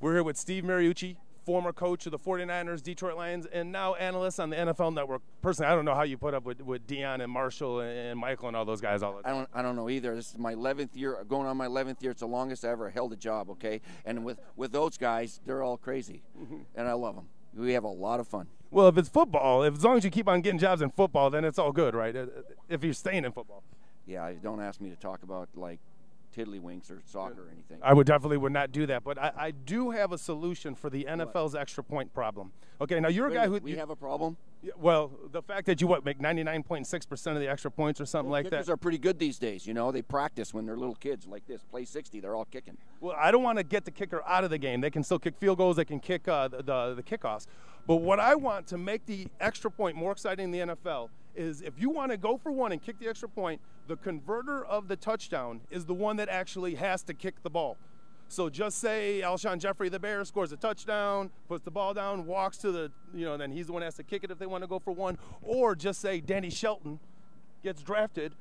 We're here with Steve Mariucci, former coach of the 49ers, Detroit Lions, and now analyst on the NFL Network. Personally, I don't know how you put up with Deion and Marshall and Michael and all those guys all the time. I don't know either. This is my 11th year, going on my 11th year. It's the longest I ever held a job, okay? And with those guys, they're all crazy, and I love them. We have a lot of fun. Well, if it's football, as long as you keep on getting jobs in football, then it's all good, right? If you're staying in football. Yeah, don't ask me to talk about, like, tiddlywinks or soccer or anything. I would not do that, but I do have a solution for the NFL's extra point problem. Okay, now you're a guy who we have a problem. Well, the fact that you make 99.6% of the extra points or something like that. Kickers are pretty good these days. You know, they practice when they're little kids like this. Play 60, they're all kicking. Well, I don't want to get the kicker out of the game. They can still kick field goals. They can kick the kickoffs. But what I want to make the extra point more exciting in the NFL is if you want to go for one and kick the extra point, the converter of the touchdown is the one that actually has to kick the ball. So just say Alshon Jeffrey, the Bears, scores a touchdown, puts the ball down, walks to the, then he's the one that has to kick it if they want to go for one. Or just say Danny Shelton gets drafted,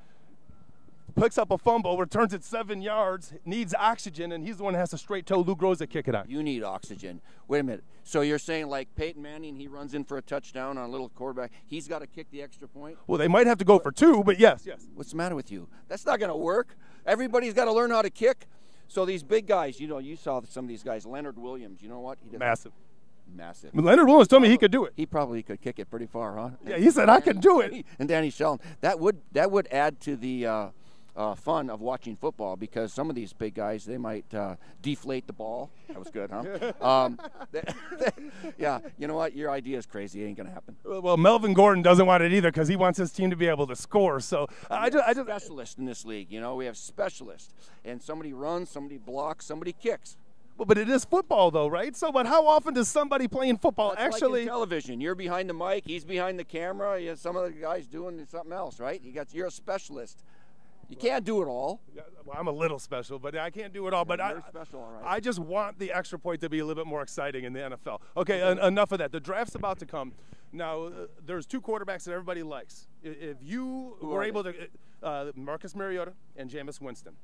picks up a fumble, returns it 7 yards, needs oxygen, and he's the one that has to straight toe Luke Rose to kick it out. You need oxygen. Wait a minute. So you're saying like Peyton Manning, he runs in for a touchdown on a little quarterback, he's got to kick the extra point? Well, they might have to go for two, but yes. What's the matter with you? That's not going to work. Everybody's got to learn how to kick. So these big guys, you saw some of these guys. Leonard Williams, you know what? He Massive. Leonard Williams told me he could do it. He probably could kick it pretty far, huh? Yeah, he said, I can do it. And Danny Shelton. That would add to the fun of watching football, because some of these big guys, they might deflate the ball. That was good, huh? Yeah, you know what? Your idea is crazy. It ain't going to happen. Well, Melvin Gordon doesn't want it either because he wants his team to be able to score. So I just specialists in this league. We have specialists, and somebody runs, somebody blocks, somebody kicks. Well, but it is football, though, right? So, but how often does somebody playing football actually? Like in television, you're behind the mic, he's behind the camera. Some of the guys doing something else, right? You're a specialist. You can't do it all. Yeah, well, I'm a little special, but I can't do it all. But you're special, all right. I just want the extra point to be a little bit more exciting in the NFL. Okay, enough of that. The draft's about to come. Now, there's two quarterbacks that everybody likes. If you were able to, Marcus Mariota and Jameis Winston.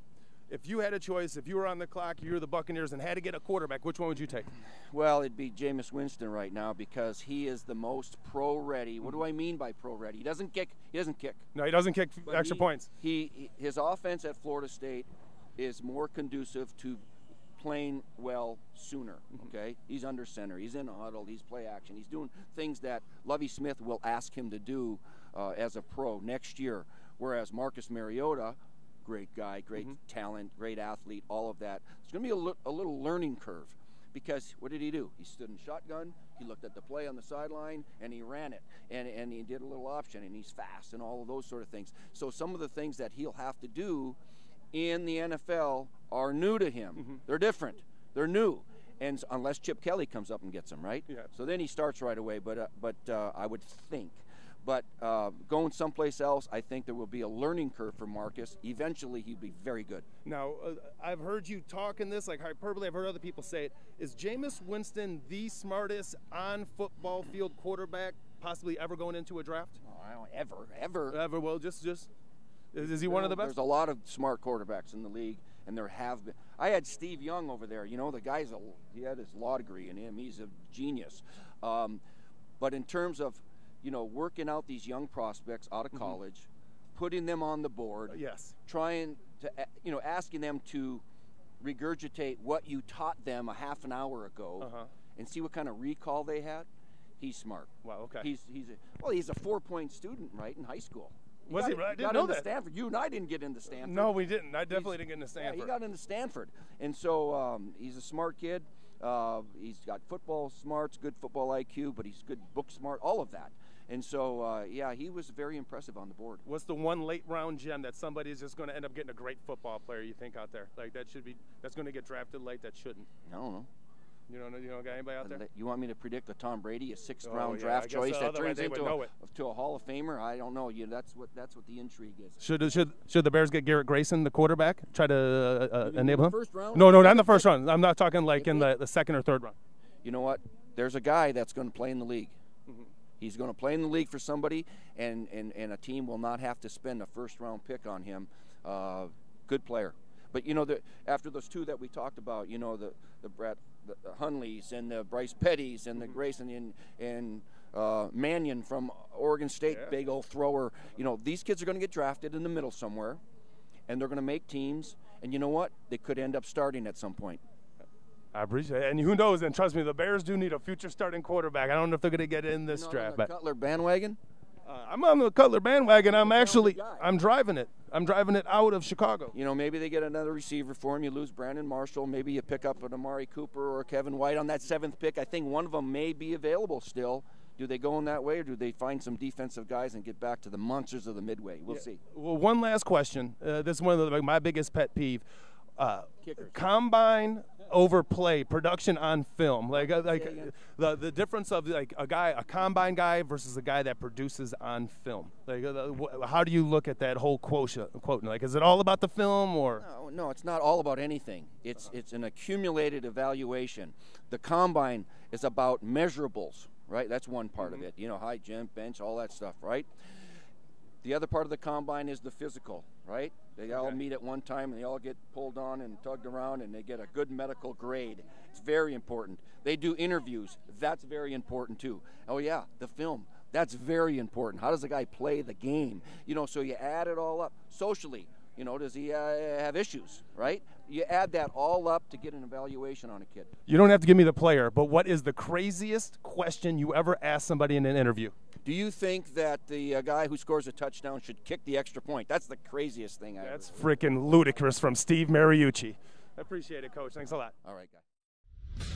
If you had a choice, if you were on the clock, you were the Buccaneers and had to get a quarterback, which one would you take? Well, it'd be Jameis Winston right now because he is the most pro-ready. What do I mean by pro-ready? He doesn't kick. No, he doesn't kick extra points. His offense at Florida State is more conducive to playing well sooner, okay? He's under center. He's in a huddle. He's play action. He's doing things that Lovie Smith will ask him to do as a pro next year, whereas Marcus Mariota, great guy, great talent, great athlete, all of that. It's going to be a little learning curve because what did he do? He stood in shotgun, he looked at the play on the sideline, and he ran it. And he did a little option, and he's fast and all of those sort of things. So some of the things that he'll have to do in the NFL are new to him. They're different. They're new. And unless Chip Kelly comes up and gets him, right? Yeah. So then he starts right away, but I would think. But going someplace else, I think there will be a learning curve for Marcus. Eventually, he'll be very good. Now, I've heard you talk in this, like hyperbole. I've heard other people say it. Is Jameis Winston the smartest on-football field quarterback possibly ever going into a draft? Oh, I don't ever. Well, just is he one of the best? There's a lot of smart quarterbacks in the league, and there have been. I had Steve Young over there. The guy's he had his law degree in him. He's a genius. But in terms of working out these young prospects out of college, putting them on the board, trying to, asking them to regurgitate what you taught them a half an hour ago, and see what kind of recall they had. He's smart. Wow. Okay. He's a 4-point student, right, in high school. Was he right? I didn't know that. Stanford. You and I didn't get into Stanford. No, we didn't. I definitely didn't get into Stanford. Yeah, he got into Stanford, and so he's a smart kid. He's got football smarts, good football IQ, but he's good book smart, all of that. And so, he was very impressive on the board. What's the one late-round gem that somebody is just going to end up getting a great football player you think out there? Like that's going to get drafted late that shouldn't? I don't know. You don't got anybody out there? You want me to predict a Tom Brady, a sixth-round draft choice that turns into a Hall of Famer? I don't know. That's what the intrigue is. Should the Bears get Garrett Grayson, the quarterback, try to enable him? First round? No, not in the first round. I'm not talking like in the second or third round. You know what? There's a guy that's going to play in the league. He's going to play in the league for somebody, and a team will not have to spend a first-round pick on him. Good player. But, after those two that we talked about, the Hunleys and the Bryce Pettys and the Grayson and Mannion from Oregon State, big old thrower. You know, these kids are going to get drafted in the middle somewhere, and they're going to make teams. And you know what? They could end up starting at some point. I appreciate it. And who knows? And trust me, the Bears do need a future starting quarterback. I don't know if they're going to get in this draft. On the Cutler bandwagon? I'm on the Cutler bandwagon. I'm driving it. I'm driving it out of Chicago. You know, maybe they get another receiver for him. You lose Brandon Marshall. Maybe you pick up an Amari Cooper or Kevin White on that 7th pick. I think one of them may be available still. Do they go in that way, or do they find some defensive guys and get back to the monsters of the Midway? We'll see. Well, one last question. This is one of my biggest pet peeve. Combine overplay, production on film. The difference of like a combine guy versus a guy that produces on film. Like, how do you look at that whole quote? Like, is it all about the film, or? No, it's not all about anything. It's an accumulated evaluation. The combine is about measurables, right? That's one part of it. You know, height, jump, bench, all that stuff, right? The other part of the combine is the physical, right? They all meet at one time, and they all get pulled on and tugged around, and they get a good medical grade. It's very important. They do interviews. That's very important, too. Oh, yeah, the film. That's very important. How does the guy play the game? You know, so you add it all up. Socially, you know, does he have issues, right? You add that all up to get an evaluation on a kid. You don't have to give me the player, but what is the craziest question you ever asked somebody in an interview? Do you think that the guy who scores a touchdown should kick the extra point? That's the craziest thing I ever heard. That's freaking ludicrous from Steve Mariucci. I appreciate it, Coach. Thanks a lot. All right, guys.